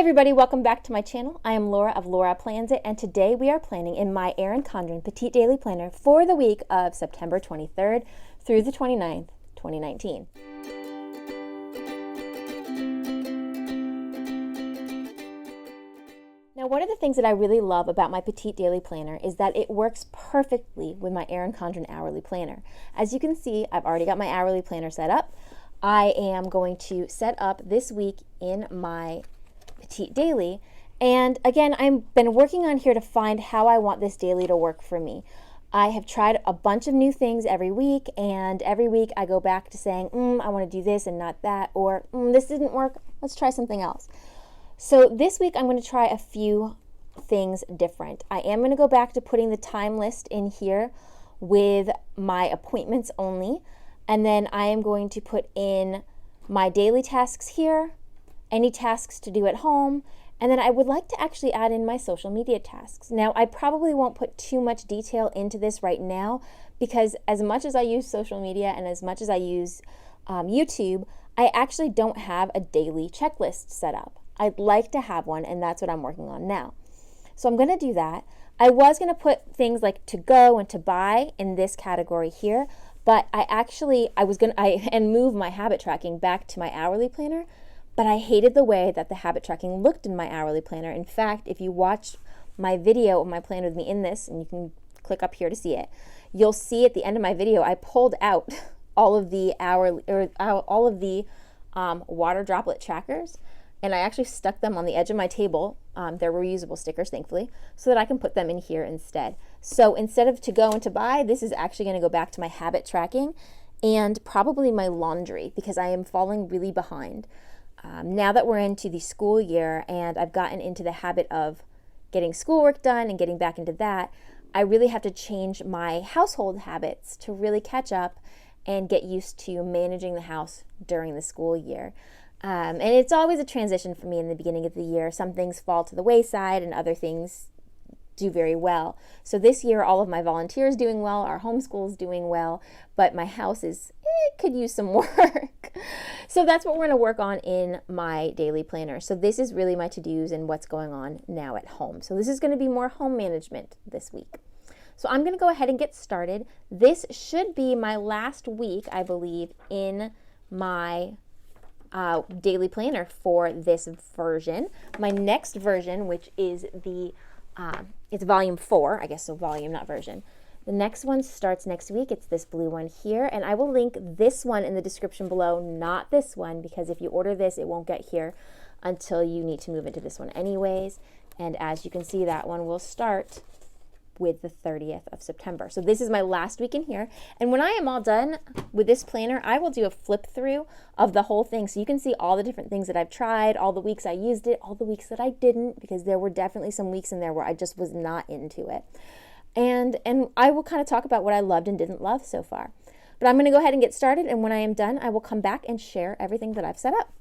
everybody, welcome back to my channel. I am Laura of Laura Plans It, and today we are planning in my Erin Condren Petite Daily Planner for the week of September 23rd through the 29th, 2019. Now, one of the things that I really love about my Petite Daily Planner is that it works perfectly with my Erin Condren Hourly Planner. As you can see, I've already got my Hourly Planner set up. I am going to set up this week in my Petite Daily, and again, I've been working on here to find how I want this daily to work for me. I have tried a bunch of new things every week, and every week I go back to saying, I want to do this and not that, or this didn't work, let's try something else. So this week I'm going to try a few things different. I am going to go back to putting the time list in here with my appointments only, and then I am going to put in my daily tasks here, any tasks to do at home, and then I would like to actually add in my social media tasks. Now, I probably won't put too much detail into this right now because as much as I use social media and as much as I use YouTube, I actually don't have a daily checklist set up. I'd like to have one, and that's what I'm working on now. So I'm going to do that. I was going to put things like to go and to buy in this category here, but and move my habit tracking back to my hourly planner. But I hated the way that the habit tracking looked in my hourly planner. In fact, if you watch my video of my plan with me in this, and you can click up here to see it, you'll see at the end of my video, I pulled out all of the water droplet trackers, and I actually stuck them on the edge of my table. They're reusable stickers, thankfully, so that I can put them in here instead. So instead of to go and to buy, this is actually going to go back to my habit tracking and probably my laundry because I am falling really behind. Now that we're into the school year and I've gotten into the habit of getting schoolwork done and getting back into that, I really have to change my household habits to really catch up and get used to managing the house during the school year. And it's always a transition for me in the beginning of the year. Some things fall to the wayside and other things do very well. So this year, all of my volunteers doing well, our homeschool is doing well, but my house could use some work. So that's what we're going to work on in my daily planner. So this is really my to-dos and what's going on now at home. So this is going to be more home management this week. So I'm going to go ahead and get started. This should be my last week, I believe, in my daily planner for this version. My next version, which is it's volume 4, I guess, so volume, not version. The next one starts next week. It's this blue one here, and I will link this one in the description below, not this one, because if you order this, it won't get here until you need to move into this one anyways. And as you can see, that one will start with the 30th of September. So this is my last week in here. And when I am all done with this planner, I will do a flip through of the whole thing. So you can see all the different things that I've tried, all the weeks I used it, all the weeks that I didn't, because there were definitely some weeks in there where I just was not into it. And I will kind of talk about what I loved and didn't love so far. But I'm going to go ahead and get started. And when I am done, I will come back and share everything that I've set up.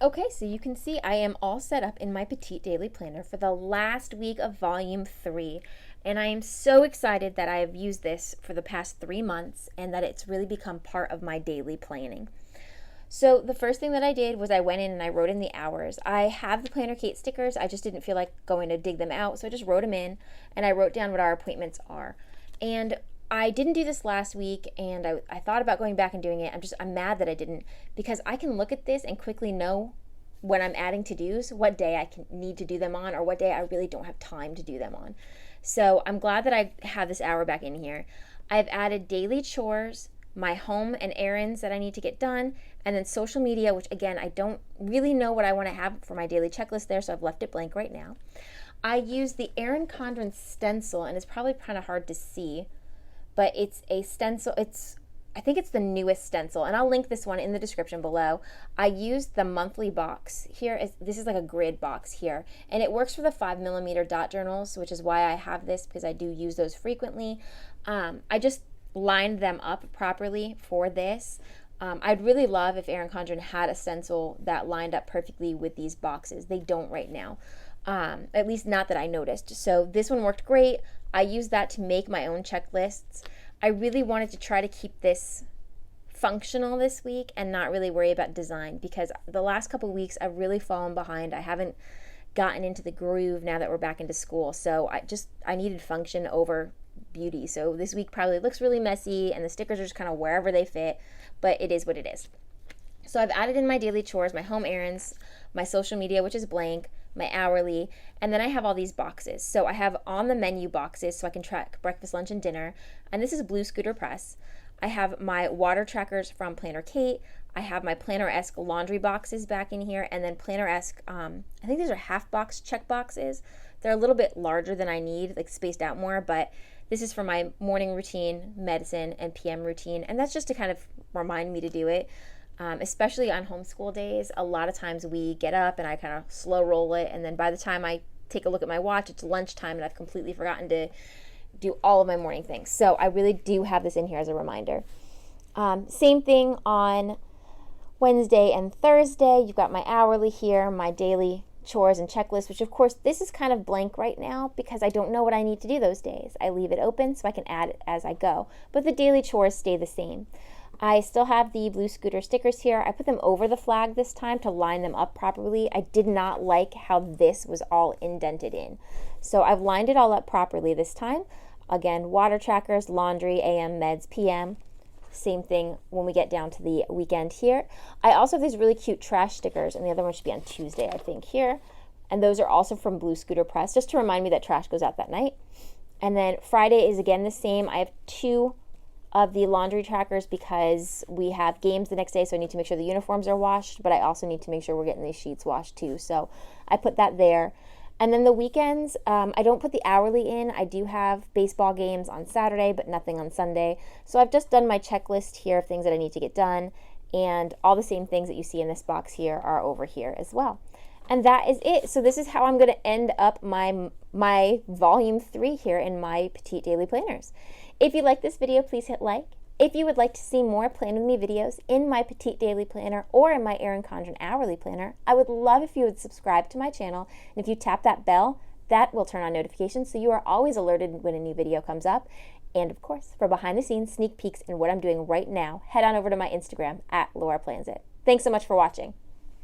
Okay, so you can see I am all set up in my Petite Daily Planner for the last week of Volume 3. And I am so excited that I have used this for the past 3 months and that it's really become part of my daily planning. So the first thing that I did was I went in and I wrote in the hours. I have the Planner Kate stickers. I just didn't feel like going to dig them out, so I just wrote them in and I wrote down what our appointments are. And I didn't do this last week, and I thought about going back and doing it. I'm mad that I didn't, because I can look at this and quickly know when I'm adding to-dos what day I can need to do them on or what day I really don't have time to do them on. So I'm glad that I have this hour back in here. I've added daily chores, my home and errands that I need to get done, and then social media, which again, I don't really know what I want to have for my daily checklist there, so I've left it blank right now. I use the Erin Condren stencil, and it's probably kind of hard to see, but it's a stencil. I think it's the newest stencil, and I'll link this one in the description below. I used the monthly box here. This is like a grid box here, and it works for the 5mm dot journals, which is why I have this, because I do use those frequently. I just lined them up properly for this. I'd really love if Erin Condren had a stencil that lined up perfectly with these boxes. They don't right now, at least not that I noticed. So this one worked great. I used that to make my own checklists. I really wanted to try to keep this functional this week and not really worry about design, because the last couple weeks I've really fallen behind. I haven't gotten into the groove now that we're back into school. So I needed function over beauty. So this week probably looks really messy and the stickers are just kind of wherever they fit, but it is what it is. So I've added in my daily chores, my home errands, my social media, which is blank, my hourly, and then I have all these boxes. So I have on the menu boxes so I can track breakfast, lunch, and dinner, and this is Blue Scooter Press. I have my water trackers from Planner Kate. I have my Planner-esque laundry boxes back in here, and then Planner-esque, I think these are half box check boxes. They're a little bit larger than I need, like spaced out more, but this is for my morning routine, medicine, and PM routine, and that's just to kind of remind me to do it. Especially on homeschool days, a lot of times we get up and I kind of slow roll it, and then by the time I take a look at my watch, it's lunchtime and I've completely forgotten to do all of my morning things. So I really do have this in here as a reminder. Same thing on Wednesday and Thursday. You've got my hourly here, my daily chores and checklist, which of course this is kind of blank right now because I don't know what I need to do those days. I leave it open so I can add it as I go, but the daily chores stay the same. I still have the Blue Scooter stickers here. I put them over the flag this time to line them up properly. I did not like how this was all indented in. So I've lined it all up properly this time. Again, water trackers, laundry, AM, meds, PM. Same thing when we get down to the weekend here. I also have these really cute trash stickers, and the other one should be on Tuesday, I think, here. And those are also from Blue Scooter Press, just to remind me that trash goes out that night. And then Friday is again the same. I have 2 of the laundry trackers because we have games the next day, so I need to make sure the uniforms are washed, but I also need to make sure we're getting these sheets washed too. So I put that there. And then the weekends, I don't put the hourly in. I do have baseball games on Saturday, but nothing on Sunday. So I've just done my checklist here of things that I need to get done, and all the same things that you see in this box here are over here as well. And that is it. So this is how I'm going to end up my volume 3 here in my Petite Daily Planners. If you like this video, please hit like. If you would like to see more Plan With Me videos in my Petite Daily Planner or in my Erin Condren Hourly Planner, I would love if you would subscribe to my channel. And if you tap that bell, that will turn on notifications so you are always alerted when a new video comes up. And of course, for behind the scenes sneak peeks in what I'm doing right now, head on over to my Instagram @LauraPlansIt. Thanks so much for watching.